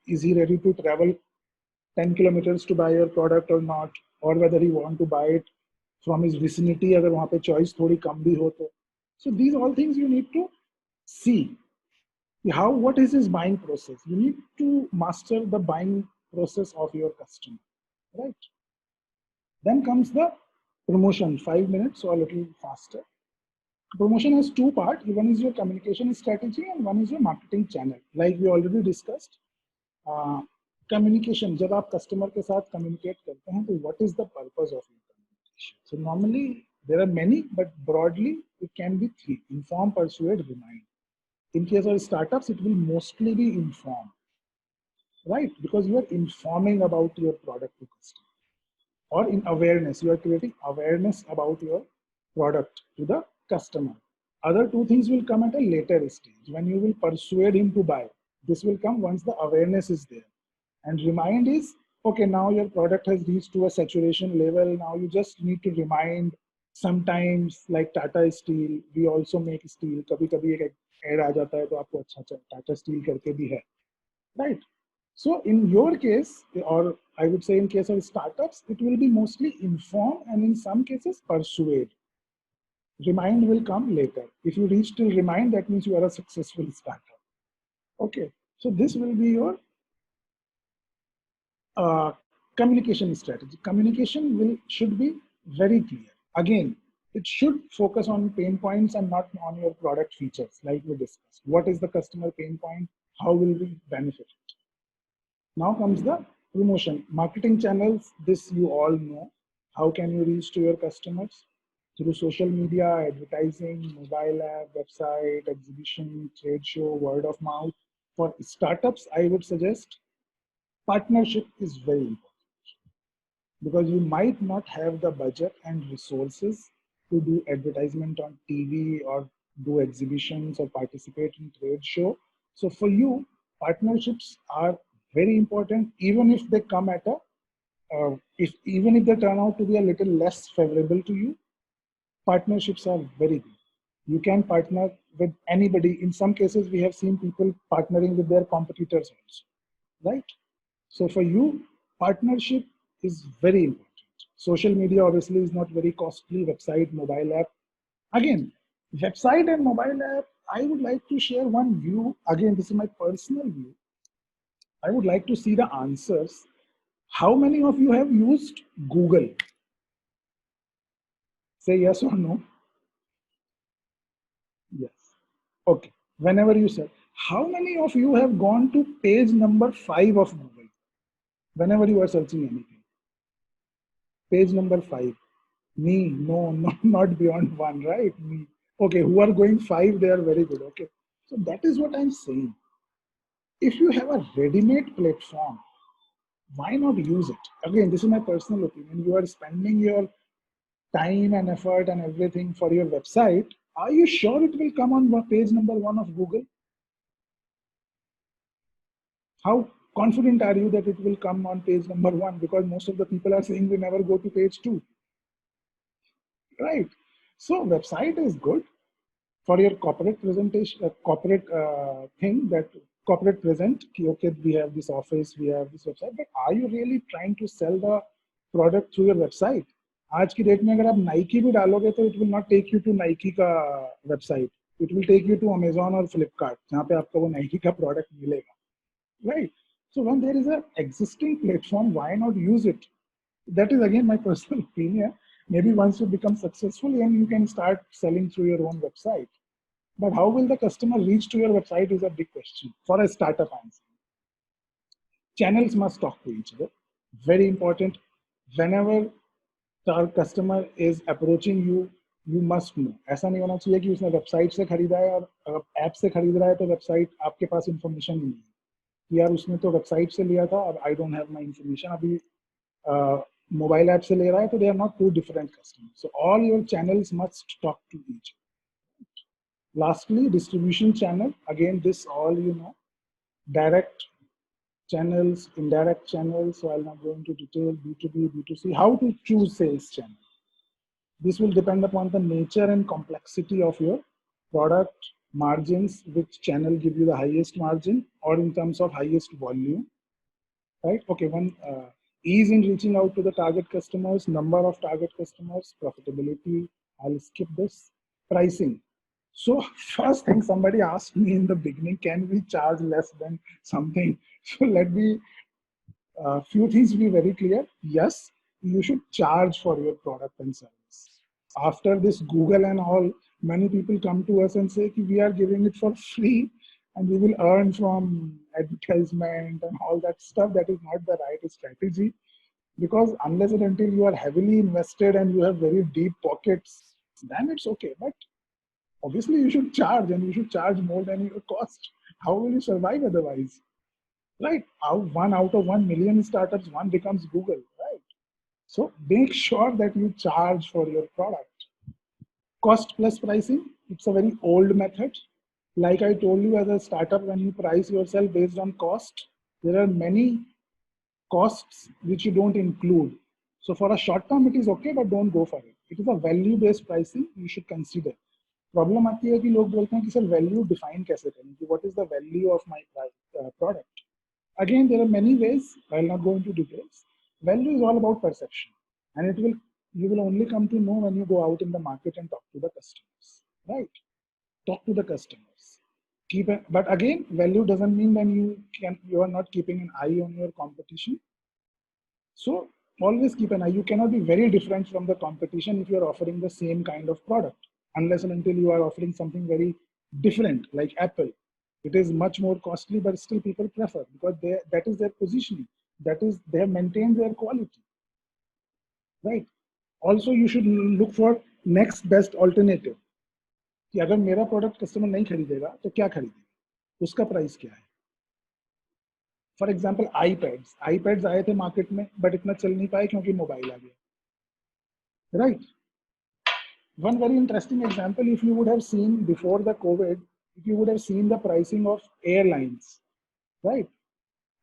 is he ready to travel 10 kilometers to buy your product or not, or whether he want to buy it from his vicinity अगर वहाँ पे choice थोड़ी कम भी हो तो. So these all things you need to see. What is his buying process? You need to master the buying process of your customer, right? Then comes the promotion, 5 minutes, so a little faster. Promotion has two parts. One is your communication strategy and one is your marketing channel. Like we already discussed, communication. जब आप customer के साथ communicate करते हैं, तो what is the purpose of your communication? So normally there are many, but broadly it can be three: inform, persuade, remind. In case of startups, it will mostly be inform, right? Because you are informing about your product to customer. Or in awareness, you are creating awareness about your product to the customer. Other two things will come at a later stage when you will persuade him to buy. This will come once the awareness is there. And remind is, okay, now your product has reached to a saturation level. Now you just need to remind. Sometimes like Tata Steel, we also make steel. कभी कभी एक ad आ जाता है तो आपको अच्छा अच्छा Tata Steel करके भी है, right? So in your case, or I would say in case of startups, it will be mostly inform and in some cases persuade. Remind will come later. If you reach till remind, that means you are a successful startup. Okay, so this will be your uh, communication strategy. Communication should be very clear. Again, it should focus on pain points and not on your product features, like we discussed. What is the customer pain point? How will we benefit it? Now comes the promotion. Marketing channels, this you all know. How can you reach to your customers? Through social media, advertising, mobile app, website, exhibition, trade show, word of mouth. For startups, I would suggest partnership is very important because you might not have the budget and resources to do advertisement on TV or do exhibitions or participate in trade show. So for you, partnerships are very important, even if they come at a, even if they turn out to be a little less favorable to you, partnerships are very good. You can partner with anybody. In some cases, we have seen people partnering with their competitors also, right? So for you, partnership is very important. Social media obviously is not very costly. Website, mobile app. Again, website and mobile app, I would like to share one view. Again, this is my personal view. I would like to see the answers. How many of you have used Google? Say yes or no. Yes. Okay. Whenever you say, how many of you have gone to page number 5 of Google? Whenever you are searching anything. Page number 5. Me, no, no, not beyond 1, right? Me. Okay, who are going 5, they are very good. Okay. So that is what I'm saying. If you have a ready-made platform, why not use it? Again, this is my personal opinion. You are spending your time and effort and everything for your website. Are you sure it will come on page number 1 of Google? How confident are you that it will come on page number 1? Because most of the people are saying we never go to page 2, right? So website is good for your corporate presentation, corporate thing, that corporate present. Okay, we have this office, we have this website, but are you really trying to sell the product through your website? आज की date में अगर आप Nike भी डालोगे तो it will not take you to Nike का website, it will take you to Amazon और फ्लिपकार्ट जहाँ पे आपको वो नाइकी का प्रोडक्ट मिलेगा, right? So when there is an existing platform, why not use it? That is again my personal opinion. Maybe once you become successful, then you can start selling through your own website. But how will the customer reach to your website is a big question for a startup answer. Channels must talk to each other. Very important. Whenever our customer is approaching you, you must know. ऐसा नहीं होना चाहिए कि उसने website से खरीदा है और ऐप से खरीद रहा है तो वेबसाइट आपके पास इंफॉर्मेशन ही नहीं है। यार उसने तो वेबसाइट से लिया था, अब I don't have my information, अभी मोबाइल ऐप से ले रहा है, तो they are not two different customers. So all your channels must talk to each. Lastly, distribution channel. Again, this all you know. Direct channels, indirect channels. So I'll not go into detail. B2B, B2C. How to choose sales channel. This will depend upon the nature and complexity of your product, margins, which channel give you the highest margin, or in terms of highest volume, right? Okay, one ease in reaching out to the target customers, number of target customers, profitability. I'll skip this. Pricing. So first thing somebody asked me in the beginning, can we charge less than something? So let me few things be very clear. Yes, you should charge for your product and service. After this Google and all, many people come to us and say we are giving it for free and we will earn from advertisement and all that stuff. That is not the right strategy, because unless and until you are heavily invested and you have very deep pockets, then it's okay. But obviously you should charge, and you should charge more than your cost. How will you survive otherwise? Right? One out of 1 million startups, one becomes Google, right? So make sure that you charge for your product. Cost plus pricing, it's a very old method. Like I told you, as a startup, when you price yourself based on cost, there are many costs which you don't include. So for a short term, it is okay, but don't go for it. It is a value based pricing you should consider. Problem आती है कि लोग बोलते हैं कि sir value define कैसे करें, कि what is the value of my product. Again, there are many ways. I'll not go into details. Value is all about perception, and you will only come to know when you go out in the market and talk to the customers. Right? Talk to the customers. But again, value doesn't mean when you are not keeping an eye on your competition. So always keep an eye. You cannot be very different from the competition if you are offering the same kind of product, unless and until you are offering something very different, like Apple. It is much more costly, but still people prefer because that is their positioning. That is, they have maintained their quality, right? Also, you should look for next best alternative. कि अगर मेरा product customer नहीं खरीदेगा तो क्या खरीदेगा, उसका price क्या है. फॉर एग्जाम्पल आईपैड्स आए थे मार्केट में, बट इतना चल नहीं पाए क्योंकि मोबाइल आ गया. Right. One very interesting example, if you would have seen before the COVID, if you would have seen the pricing of airlines, right?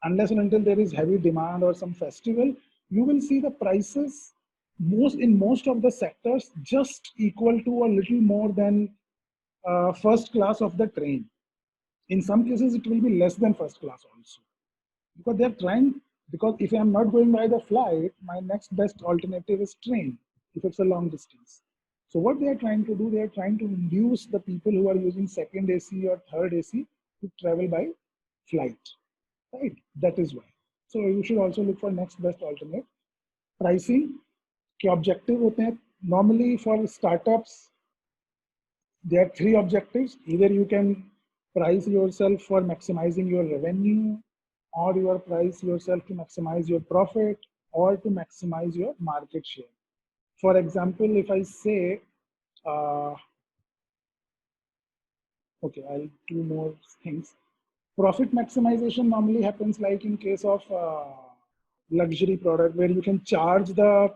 Unless and until there is heavy demand or some festival, you will see the prices most of the sectors just equal to a little more than first class of the train. In some cases, it will be less than first class also, because they're trying. Because if I'm not going by the flight, my next best alternative is train if it's a long distance. So what they are trying to do, they are trying to induce the people who are using second AC or third AC to travel by flight, right? That is why. So you should also look for next best alternate. Pricing के objective होते हैं. Normally for startups, there are three objectives. Either you can price yourself for maximizing your revenue, or you price yourself to maximize your profit, or to maximize your market share. For example, if I say, okay, I'll do more things. Profit maximization normally happens like in case of luxury product, where you can charge a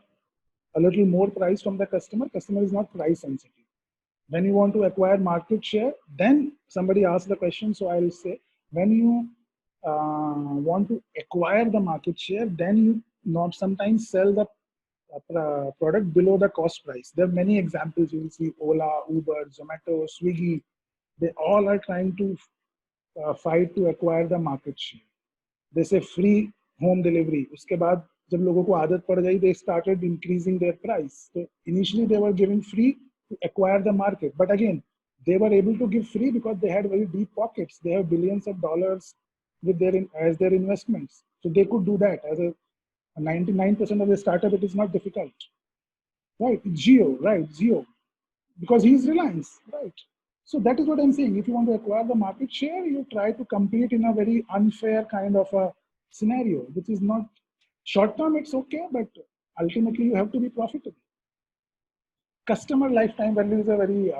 little more price from the customer. Customer is not price sensitive. When you want to acquire market share, then somebody asked the question, so I'll say, when you want to acquire the market share, then you not sometimes sell the product below the cost price. There are many examples. You will see Ola, Uber, Zomato, Swiggy. They all are trying to fight to acquire the market share. They say free home delivery. उसके बाद जब लोगों को आदत पड़ गई, they started increasing their price. So initially they were giving free to acquire the market, but again they were able to give free because they had very deep pockets. They have billions of dollars with as their investments, so they could do that. As a 99% of the startup, it is not difficult, right? Geo, because he's Reliance, right? So that is what I'm saying. If you want to acquire the market share, you try to compete in a very unfair kind of a scenario, which is not short term. It's okay, but ultimately you have to be profitable. Customer lifetime value is a very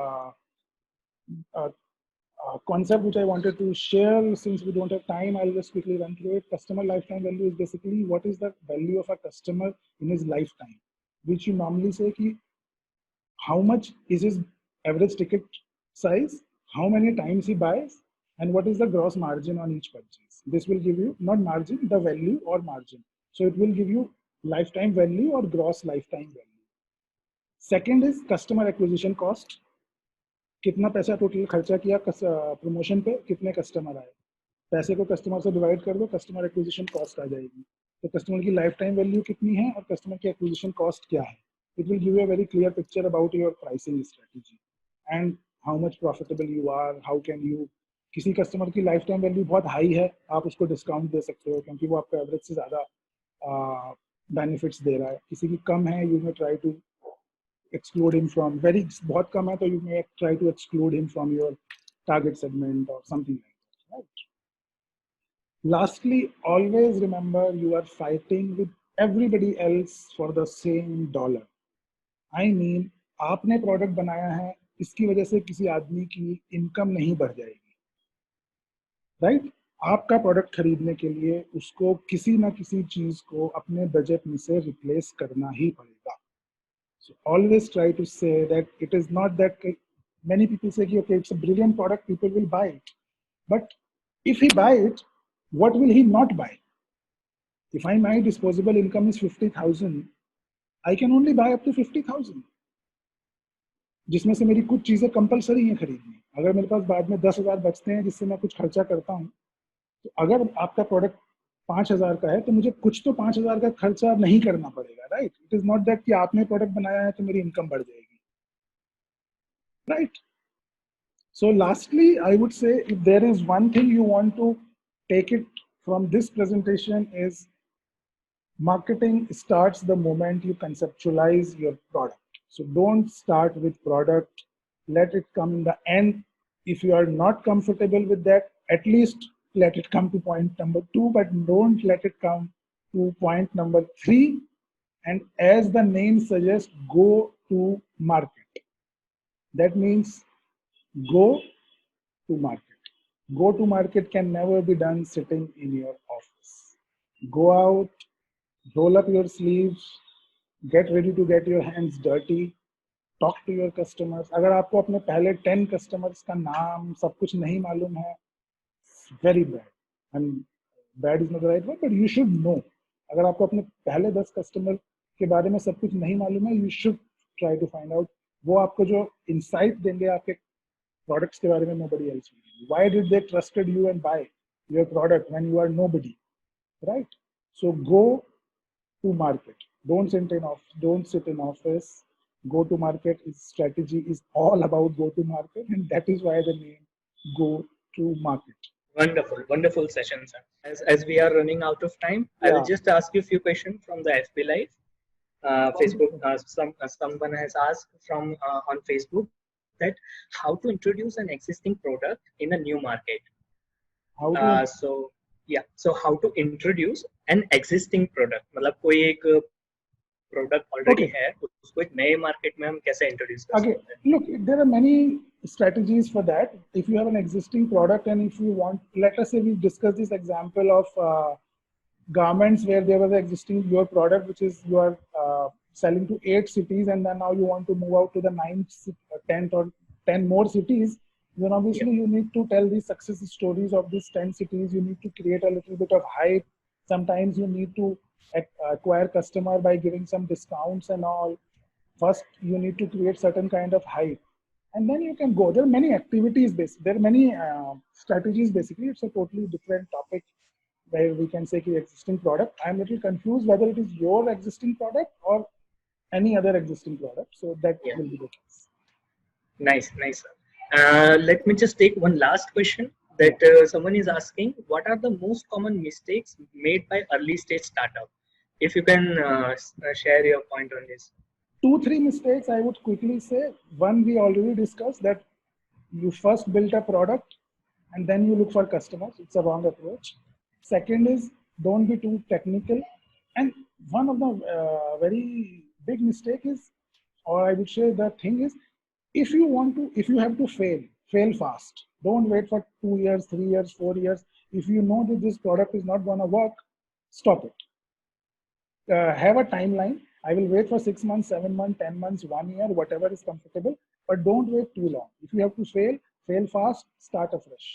concept which I wanted to share. Since we don't have time, I'll just quickly run through it. Customer lifetime value is basically what is the value of a customer in his lifetime, which you normally say ki, how much is his average ticket size, how many times he buys, and what is the gross margin on each purchase. This will give you, not margin, the value or margin. So it will give you lifetime value or gross lifetime value. Second is customer acquisition cost. कितना पैसा total खर्चा किया promotion पे, कितने customer आए, पैसे को customer से डिवाइड कर दो, कस्टमर एक्विजिशन कॉस्ट आ जाएगी. तो कस्टमर की लाइफ टाइम वैल्यू कितनी है और कस्टमर की एक्विजिशन कॉस्ट क्या है. It will give you a very clear picture about your pricing strategy. And how much profitable you are, how can you, किसी कस्टमर की लाइफ टाइम वैल्यू बहुत high है, आप उसको डिस्काउंट दे सकते हो क्योंकि वो आपको एवरेज से ज़्यादा बेनिफिट्स दे रहा है. किसी की कम है, you may try to exclude him from, very बहुत कम है तो you may try to exclude him from your target segment or something like that, right? Lastly, always remember you are fighting with everybody else for the same dollar. I mean, आपने product बनाया है, इसकी वजह से किसी आदमी की income नहीं बढ़ जाएगी, राइट? आपका प्रोडक्ट खरीदने के लिए उसको किसी ना किसी चीज को अपने बजट में से रिप्लेस करना ही पड़ेगा. So always try to say that it is not that many people say, okay, it's a brilliant product, people will buy it. But if he buy it, what will he not buy? If my disposable income is 50,000, I can only buy up to 50,000. जिसमें से मेरी कुछ चीजें compulsory हैं खरीदनी. अगर मेरे पास बाद में 10,000 बचते हैं जिससे मैं कुछ खर्चा करता हूँ, तो अगर आपका प्रोडक्ट 5,000 का है तो मुझे कुछ तो 5,000 का खर्चा नहीं करना पड़ेगा, right? It is not that कि आपने प्रोडक्ट बनाया है तो मेरी इनकम बढ़ जाएगी, right? So lastly, I would say if there is one thing you want to take it from this presentation is marketing starts the moment you conceptualize your product. So don't start with product, let it come in the end. If you are not comfortable with that, at least let it come to point number 2, but don't let it come to point number 3. And as the name suggests, go to market. That means go to market. Go to market can never be done sitting in your office. Go out, roll up your sleeves, get ready to get your hands dirty, talk to your customers. अगर आपको अपने पहले 10 customers का नाम सब कुछ नहीं मालूम है, very bad. And bad is not the right word, but you should know. अगर आपको अपने पहले 10 कस्टमर के बारे में सब कुछ नहीं मालूम है, you should try to find out. वो आपको जो insight देंगे आपके products के बारे में, nobody else will. Why did they trusted you and buy your product when you are nobody, right? So go to market. Don't sit in office. Go to market. Its strategy is all about go to market, and that is why the name go to market. Wonderful, wonderful session, sir. As we are running out of time, I will just ask you a few questions from the FB Live. Facebook, someone has asked from on Facebook that how to introduce an existing product in a new market. So how to introduce an existing product? मतलब कोई एक product already है, उसको एक नए market में हम कैसे introduce कर सकते हैं? Look, there are many strategies for that. If you have an existing product and if you want, let us say we discuss this example of garments where there was existing your product which is you are selling to 8 cities, and then now you want to move out to the 9th, 10th or 10 more cities. Then obviously you need to tell the success stories of these 10 cities. You need to create a little bit of hype. Sometimes you need to acquire customer by giving some discounts and all. First, you need to create certain kind of hype, and then you can go. There are many activities there are many strategies. Basically, it's a totally different topic where we can say the existing product. I'm a little confused whether it is your existing product or any other existing product. So that will be the case. Nice. Let me just take one last question that someone is asking. What are the most common mistakes made by early stage startup? If you can share your point on this. 2-3 mistakes I would quickly say. One, we already discussed that you first build a product and then you look for customers. It's a wrong approach. Second is don't be too technical. And one of the very big mistake is, or I would say the thing is, if you have to fail fast. Don't wait for 2 years, 3 years, 4 years. If you know that this product is not going to work, stop it. Have a timeline. I will wait for 6 months, 7 months, 10 months, 1 year, whatever is comfortable, but don't wait too long. If you have to fail fast, start afresh.